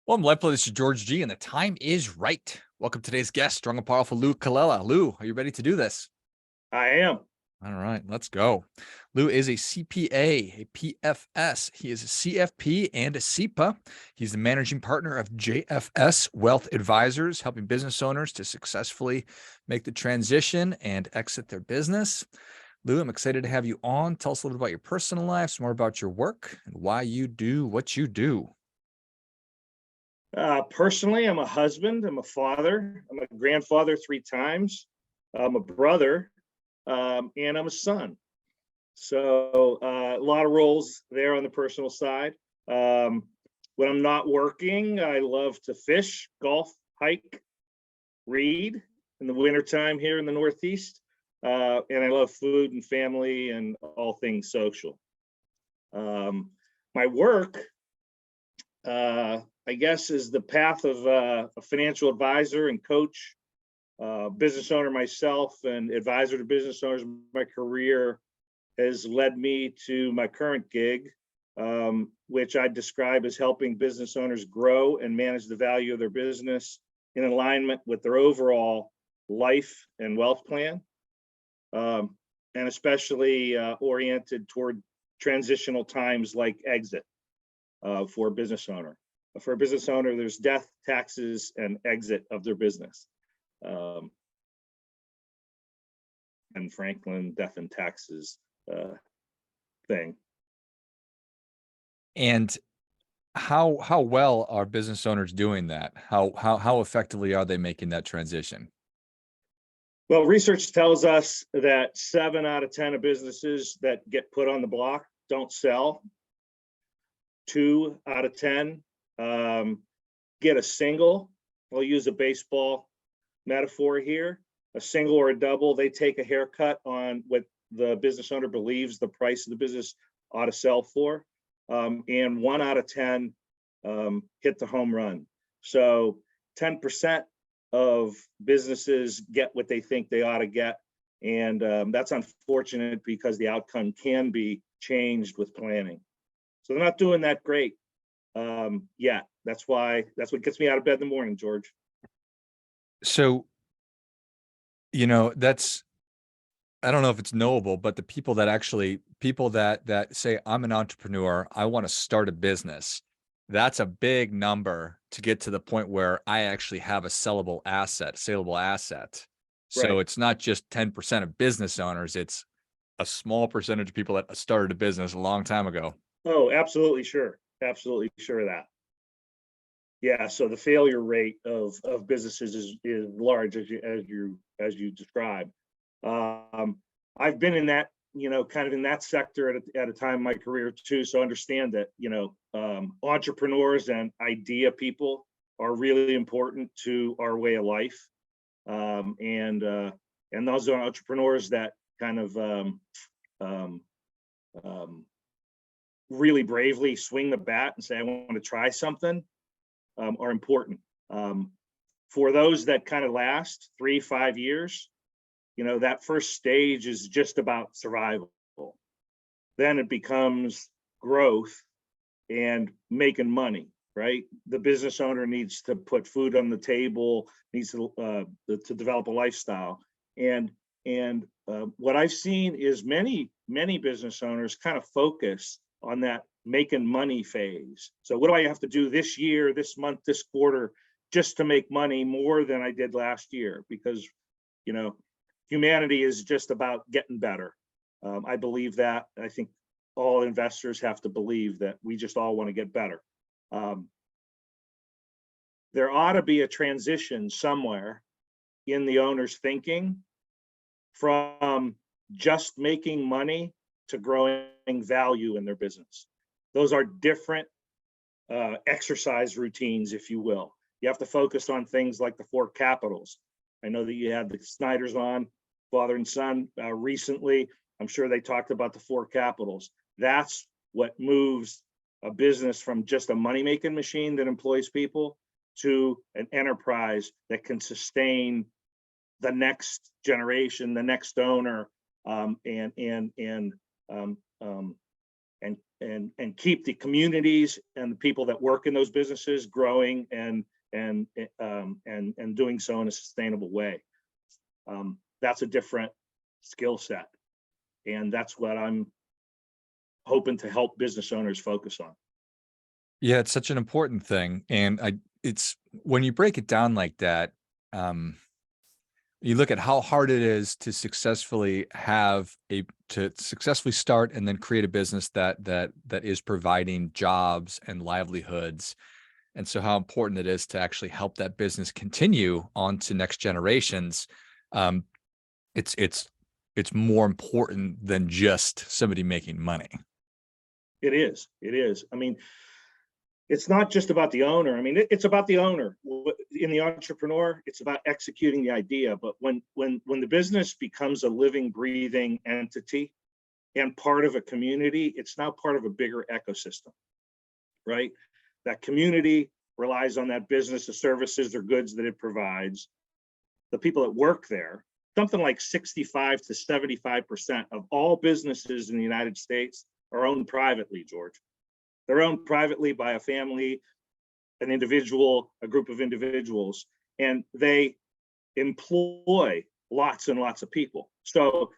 Welcome, LifeBlood. This is George G, and the time is right. Welcome to today's guest, strong and powerful Lou Colella. Lou, are you ready to do this? I am. All right, let's go. Lou is a CPA, a PFS. He is a CFP and a CEPA. He's the managing partner of JFS Wealth Advisors, helping business owners to successfully make the transition and exit their business. Lou, I'm excited to have you on. Tell us a little bit about your personal life, some more about your work, and why you do what you do. Personally, I'm a husband, I'm a father, I'm a grandfather 3 times, I'm a brother, and I'm a son. So a lot of roles there on the personal side. When I'm not working, I love to fish, golf, hike, read in the wintertime here in the Northeast. And I love food and family and all things social. My work, I guess, is the path of a financial advisor and coach, business owner myself, and advisor to business owners. My career has led me to my current gig, which I describe as helping business owners grow and manage the value of their business in alignment with their overall life and wealth plan, and especially oriented toward transitional times like exit for a business owner. For a business owner, there's death, taxes, and exit of their business. And Franklin death and taxes thing. And how well are business owners doing that? How effectively are they making that transition? Well, research tells us that 7 out of 10 of businesses that get put on the block don't sell. 2 out of 10 get a single. I'll use a baseball metaphor here. A single or a double, they take a haircut on what the business owner believes the price of the business ought to sell for. And 1 out of 10 hit the home run. So 10% of businesses get what they think they ought to get. And that's unfortunate because the outcome can be changed with planning. So they're not doing that great yet. That's what gets me out of bed in the morning, George. So, that's I don't know if it's knowable, but the people that say, "I'm an entrepreneur, I wanna start a business," that's a big number to get to the point where I actually have a saleable asset. So Right. it's not just 10% of business owners, it's a small percentage of people that started a business a long time ago. Oh, absolutely sure. Absolutely sure of that. Yeah. So the failure rate of businesses is large as you described. I've been in that, kind of in that sector at a time in my career too. So understand that, entrepreneurs and idea people are really important to our way of life. And those are entrepreneurs that kind of um, um, really bravely swing the bat and say, I want to try something, are important. For those that kind of last 3-5 years, that first stage is just about survival. Then it becomes growth and making money, right? The business owner needs to put food on the table, needs to develop a lifestyle. And what I've seen is many business owners kind of focus on that making money phase. So what do I have to do this year, this month, this quarter, just to make money more than I did last year? Because humanity is just about getting better. I believe that. I think all investors have to believe that we just all want to get better. There ought to be a transition somewhere in the owner's thinking from just making money to growing value in their business. Those are different exercise routines, if you will. You have to focus on things like the 4 capitals. I know that you had the Snyders on, father and son, recently. I'm sure they talked about the 4 capitals. That's what moves a business from just a money-making machine that employs people to an enterprise that can sustain the next generation, the next owner, and and keep the communities and the people that work in those businesses growing and doing so in a sustainable way. That's a different skill set, and that's what I'm hoping to help business owners focus on. Yeah, it's such an important thing. And it's when you break it down like that, you look at how hard it is to successfully start and then create a business that is providing jobs and livelihoods. And so how important it is to actually help that business continue on to next generations. It's more important than just somebody making money. It is. I mean, it's not just about the owner. I mean, it's about the owner. In the entrepreneur, it's about executing the idea. But when the business becomes a living, breathing entity and part of a community, it's now part of a bigger ecosystem, right? That community relies on that business, the services or goods that it provides. The people that work there, something like 65 to 75% of all businesses in the United States are owned privately, George. They're owned privately by a family, an individual, a group of individuals, and they employ lots and lots of people. So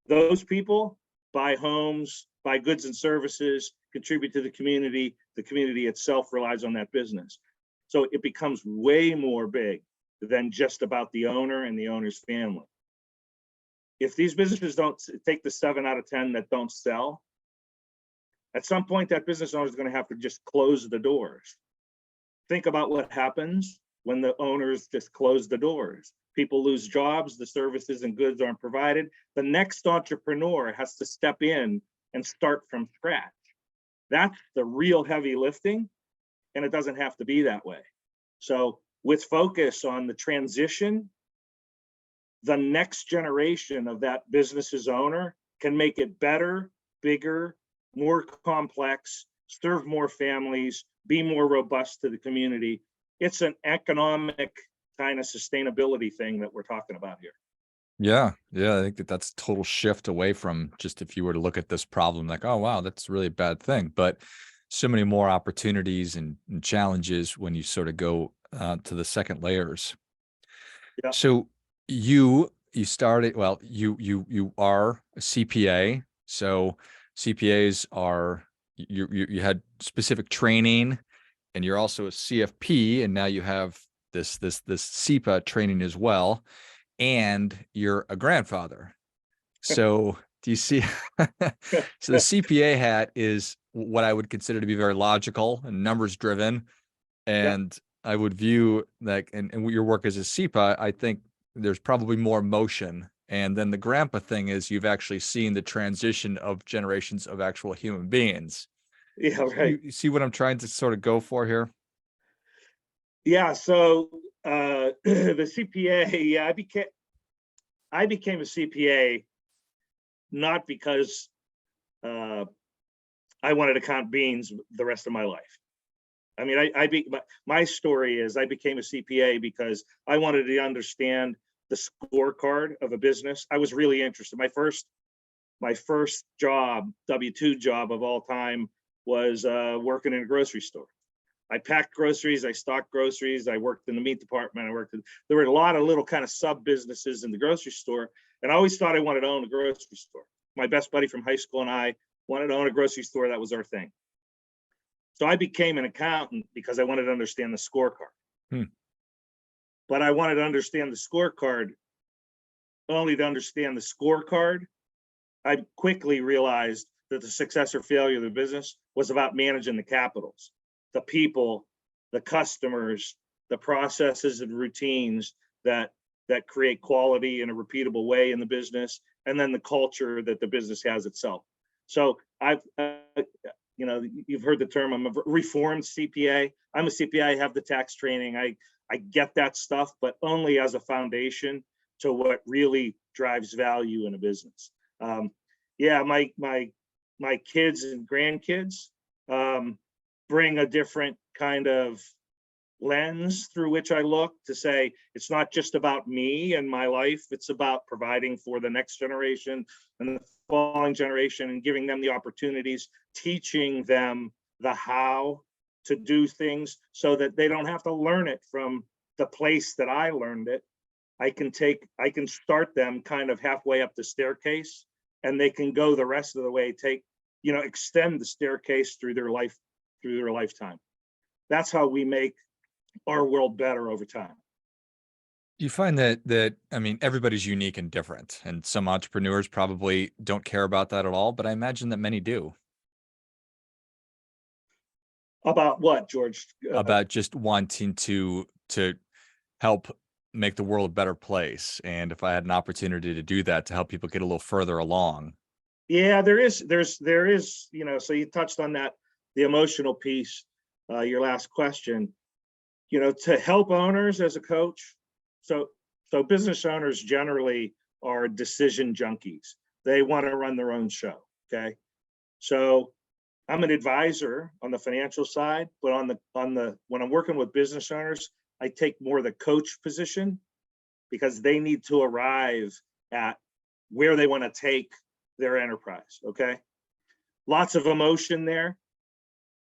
those people buy homes, buy goods and services, contribute to the community. The community itself relies on that business. So it becomes way more big than just about the owner and the owner's family. If these businesses don't take the 7 out of 10 that don't sell, at some point that business owner is going to have to just close the doors. Think about what happens when the owners just close the doors. People lose jobs, the services and goods aren't provided. The next entrepreneur has to step in and start from scratch. That's the real heavy lifting, and it doesn't have to be that way. So with focus on the transition, the next generation of that business's owner can make it better, bigger, more complex, serve more families, be more robust to the community. It's an economic kind of sustainability thing that we're talking about here. Yeah. I think that's a total shift away from just if you were to look at this problem like, oh, wow, that's really a bad thing. But so many more opportunities and challenges when you sort of go to the second layers. Yeah. So you started, well, you are a CPA. So CPAs are, you had specific training, and you're also a CFP, and now you have this CEPA training as well, and you're a grandfather. So do you see? So the CPA hat is what I would consider to be very logical and numbers driven, and I would view that, and your work as a CEPA, I think there's probably more motion. And then the grandpa thing is you've actually seen the transition of generations of actual human beings. Yeah, right. You see what I'm trying to sort of go for here? Yeah. So the CPA, yeah, I became a CPA not because I wanted to count beans the rest of my life. I mean, my story is I became a CPA because I wanted to understand the scorecard of a business. I was really interested. My first job, W-2 job of all time, was working in a grocery store. I packed groceries, I stocked groceries, I worked in the meat department, there were a lot of little kind of sub businesses in the grocery store, and I always thought I wanted to own a grocery store. My best buddy from high school and I wanted to own a grocery store. That was our thing. So I became an accountant because I wanted to understand the scorecard. But I wanted to understand the scorecard. Only to understand the scorecard, I quickly realized that the success or failure of the business was about managing the capitals, the people, the customers, the processes and routines that create quality in a repeatable way in the business, and then the culture that the business has itself. So I've, you've heard the term, I'm a reformed CPA. I'm a CPA, I have the tax training. I get that stuff, but only as a foundation to what really drives value in a business. My kids and grandkids bring a different kind of lens through which I look to say, it's not just about me and my life, it's about providing for the next generation and the following generation and giving them the opportunities, teaching them the how to do things so that they don't have to learn it from the place that I learned it. I can start them kind of halfway up the staircase, and they can go the rest of the way, extend the staircase through their lifetime. That's how we make our world better over time. You find that I mean, everybody's unique and different, and some entrepreneurs probably don't care about that at all, but I imagine that many do. About what, George? About just wanting to help make the world a better place, and if I had an opportunity to do that to help people get a little further along. Yeah, there is, so you touched on that, the emotional piece, your last question, to help owners as a coach. So business owners generally are decision junkies. They want to run their own show. Okay. So I'm an advisor on the financial side, but when I'm working with business owners, I take more the coach position because they need to arrive at where they want to take their enterprise. Okay. Lots of emotion there.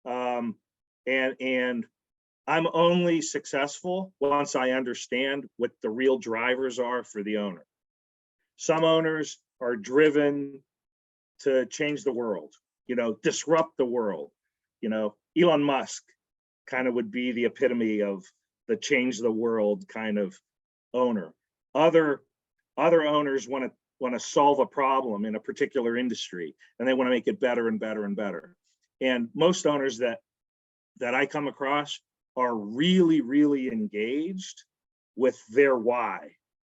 And I'm only successful once I understand what the real drivers are for the owner. Some owners are driven to change the world, disrupt the world. Elon Musk kind of would be the epitome of the change the world kind of owner. Other owners want to solve a problem in a particular industry, and they want to make it better and better and better. And most owners that I come across are really, really engaged with their why.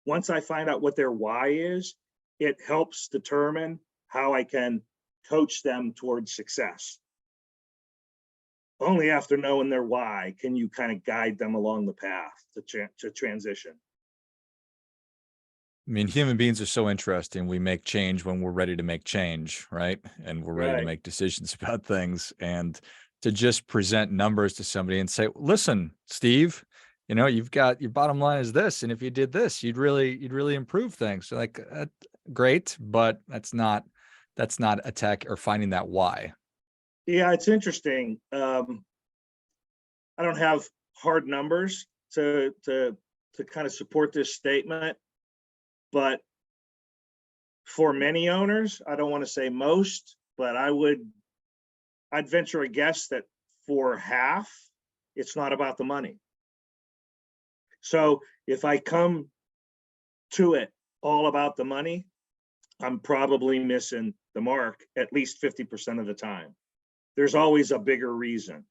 Once I find out what their why is, it helps determine how I can coach them towards success. Only after knowing their why can you kind of guide them along the path to transition. I mean, human beings are so interesting. We make change when we're ready to make change, right? And we're ready to Right. make decisions about things. And to just present numbers to somebody and say, listen, Steve, you've got your bottom line is this, and if you did this, you'd really improve things. So like, great, but that's not attack or finding that why. Yeah, it's interesting. I don't have hard numbers to kind of support this statement, but for many owners, I don't want to say most, but I'd venture a guess that for half, it's not about the money. So if I come to it all about the money, I'm probably missing the mark at least 50% of the time. There's always a bigger reason.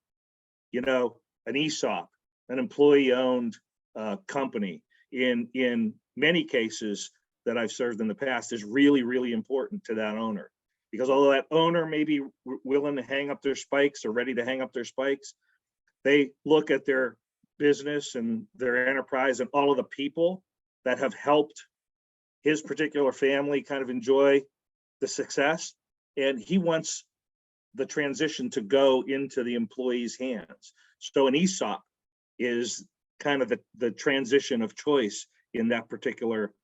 An ESOP, an employee-owned company, in many cases that I've served in the past, is really, really important to that owner. Because although that owner may be willing to hang up their spikes or ready to hang up their spikes, they look at their business and their enterprise and all of the people that have helped his particular family kind of enjoy the success. And he wants the transition to go into the employee's hands. So an ESOP is kind of the transition of choice in that particular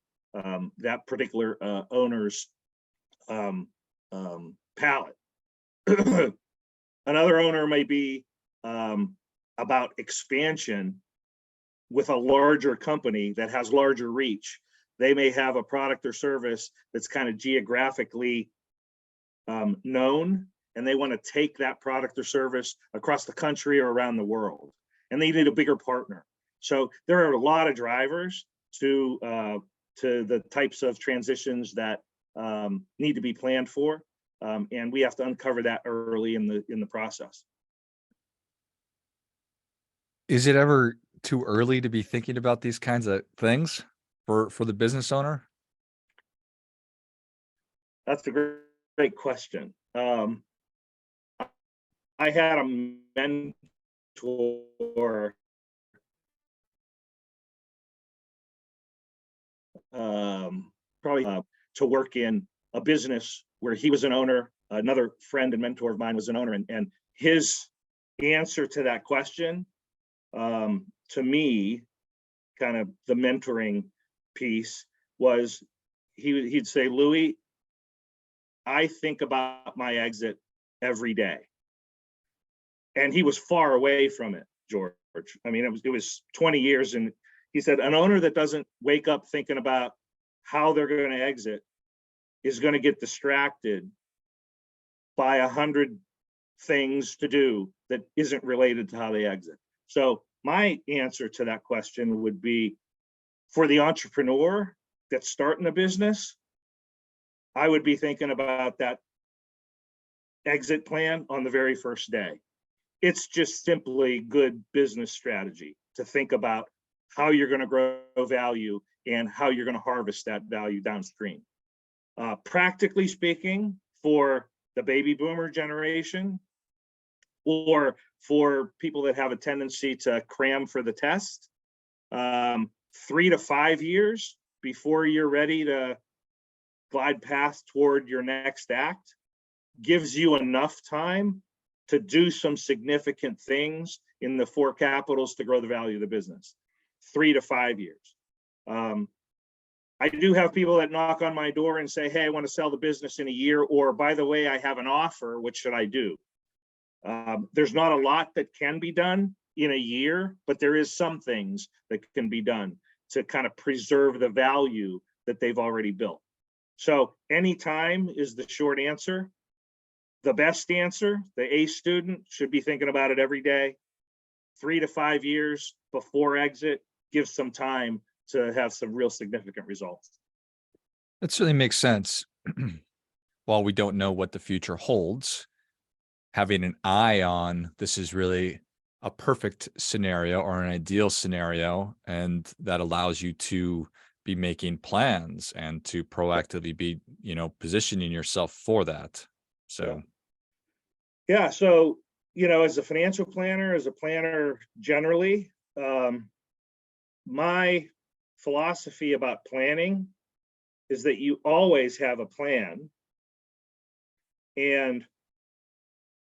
owner's palette. Another owner may be about expansion with a larger company that has larger reach. They may have a product or service that's kind of geographically known, and they want to take that product or service across the country or around the world, and they need a bigger partner. So there are a lot of drivers to the types of transitions that need to be planned for, and we have to uncover that early in the process. Is it ever too early to be thinking about these kinds of things for the business owner? That's a great question. I had a mentor probably to work in a business where he was an owner. Another friend and mentor of mine was an owner, and his answer to that question to me, kind of the mentoring piece was he'd say, Louis, I think about my exit every day. And he was far away from it, George. I mean, it was 20 years. And he said, an owner that doesn't wake up thinking about how they're going to exit is going to get distracted by 100 things to do that isn't related to how they exit. So my answer to that question would be, for the entrepreneur that's starting a business, I would be thinking about that exit plan on the very first day. It's just simply good business strategy to think about how you're going to grow value and how you're going to harvest that value downstream. Practically speaking, for the baby boomer generation, or for people that have a tendency to cram for the test, 3 to 5 years before you're ready to glide path toward your next act gives you enough time to do some significant things in the 4 capitals to grow the value of the business. 3 to 5 years. I do have people that knock on my door and say, hey, I want to sell the business in a year, or by the way, I have an offer, what should I do? There's not a lot that can be done in a year, but there is some things that can be done to kind of preserve the value that they've already built. So anytime is the short answer. The best answer, the A student should be thinking about it every day. 3 to 5 years before exit gives some time to have some real significant results. That certainly makes sense. While we don't know what the future holds, having an eye on this is really a perfect scenario or an ideal scenario, and that allows you to be making plans and to proactively be, positioning yourself for that. So yeah, so as a financial planner, as a planner generally, my philosophy about planning is that you always have a plan, and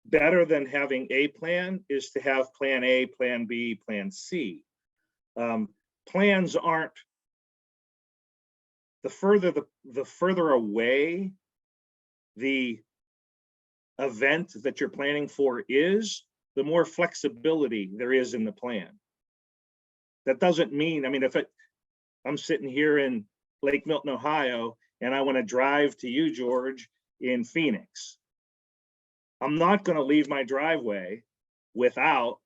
better than having a plan is to have plan A, plan B, plan C. Plans aren't, the further away the event that you're planning for is, the more flexibility there is in the plan. That doesn't mean, if I'm sitting here in Lake Milton, Ohio, and I want to drive to you, George, in Phoenix, I'm not going to leave my driveway without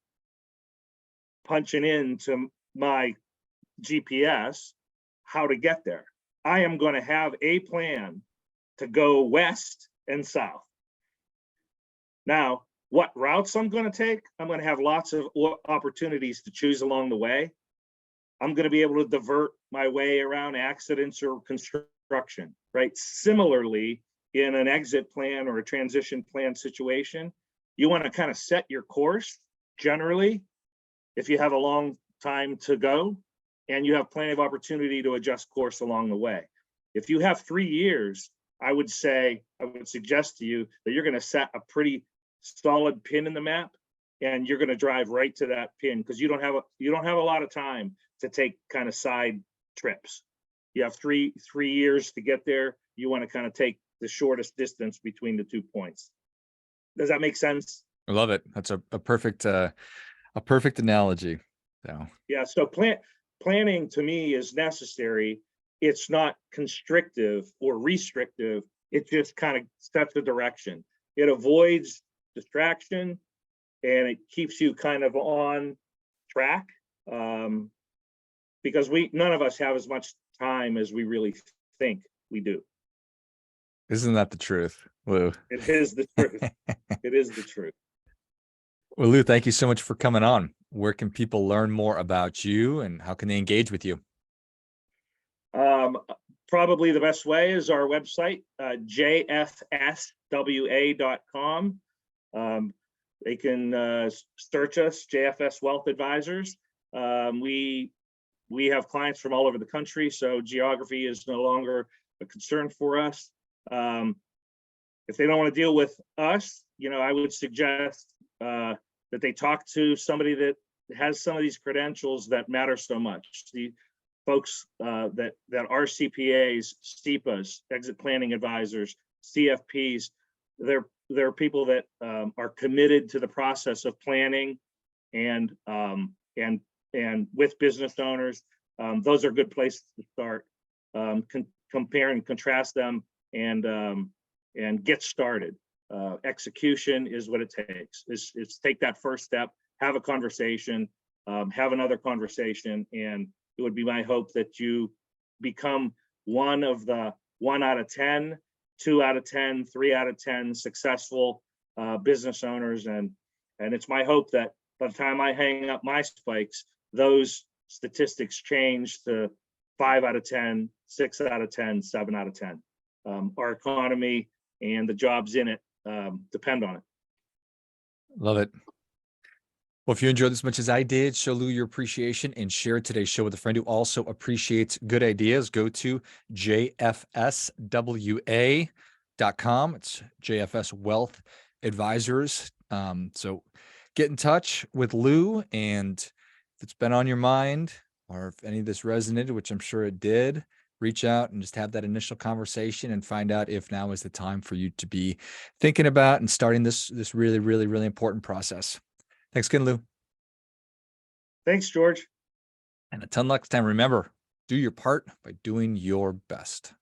punching into my GPS how to get there. I am going to have a plan to go west and south. Now, what routes I'm going to take, I'm going to have lots of opportunities to choose along the way. I'm going to be able to divert my way around accidents or construction, right? Similarly, in an exit plan or a transition plan situation, you want to kind of set your course generally if you have a long time to go, and you have plenty of opportunity to adjust course along the way. If you have 3 years, I would suggest to you that you're going to set a pretty solid pin in the map, and you're going to drive right to that pin, because you don't have a lot of time to take kind of side trips. You have three years to get there. You want to kind of take the shortest distance between the 2 points. Does that make sense? I love it. That's a perfect analogy. So yeah, so planning to me is necessary. It's not constrictive or restrictive. It just kind of sets a direction. It avoids distraction, and it keeps you kind of on track, because none of us have as much time as we really think we do. Isn't that the truth, Lou? It is the truth. It is the truth. Well, Lou, thank you so much for coming on. Where can people learn more about you, and how can they engage with you? Probably the best way is our website, jfswa.com. They can search us, JFS Wealth Advisors. We have clients from all over the country, so geography is no longer a concern for us. If they don't want to deal with us, I would suggest that they talk to somebody that has some of these credentials that matter so much. The folks that are CPAs, CEPAs, exit planning advisors, CFPs, they're people that are committed to the process of planning and with business owners. Those are good places to start. Compare and contrast them and get started. Execution is what it takes. It's take that first step, have a conversation, have another conversation, and it would be my hope that you become one of the 1 out of 10, 2 out of 10, 3 out of 10 successful business owners. And it's my hope that by the time I hang up my spikes, those statistics change to 5 out of 10, 6 out of 10, 7 out of 10. Our economy and the jobs in it depend on it. Love it. Well, if you enjoyed this as much as I did, show Lou your appreciation and share today's show with a friend who also appreciates good ideas. Go to jfswa.com. It's JFS Wealth Advisors. So get in touch with Lou, and if it's been on your mind or if any of this resonated, which I'm sure it did, reach out and just have that initial conversation and find out if now is the time for you to be thinking about and starting this really, really, really important process. Thanks again, Lou. Thanks, George. And until next time, remember, do your part by doing your best.